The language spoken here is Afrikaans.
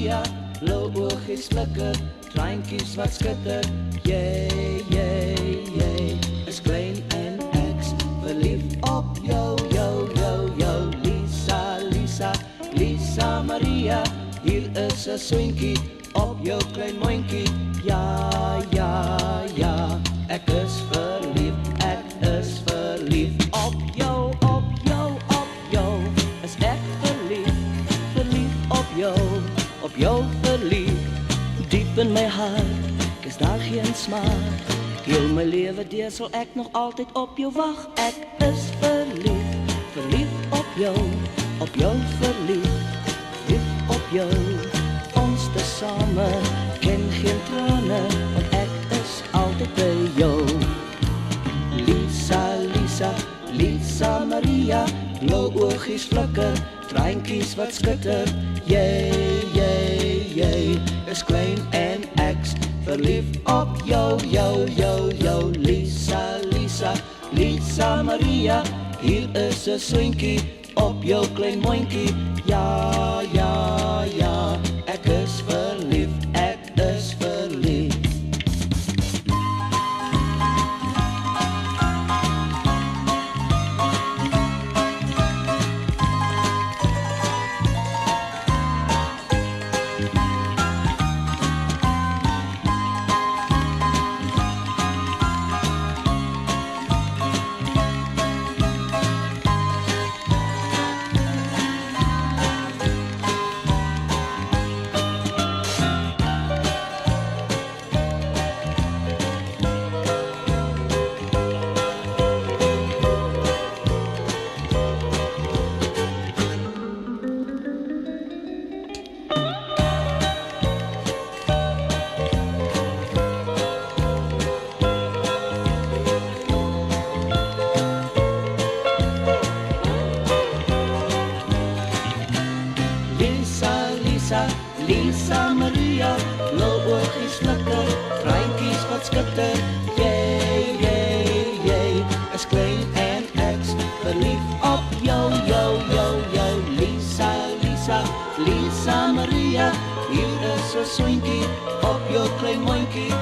Maria, blou oogies flikker, treintjies wat skitter. Jy, is klein en ek's verliefd op jou, Lisa Maria, hier is 'n swinkie op jou klein mondjie. Ja, ek is verliefd op jou, is ek verliefd op jou verliefd. Diep in my hart, is daar geen smaak. Heel my lewe deur sal ek nog altyd op jou wag. Ek is verliefd op jou verliefd op jou. Ons tesame ken geen trane, want ek is altyd by jou. Lisa Maria, blou oogies flikker, treintjies wat skitter. Jy, is klein en ek's verliefd op jou, Lisa Maria, hier is 'n swinkie op jou klein mondjie. Ja, ek is verliefd. Lisa Maria, blou oogies flikker, treintjies wat skitter. Jy, is klein en ek's verliefd op jou, Lisa Maria, hier is 'n swinkie op jou klein mondjie.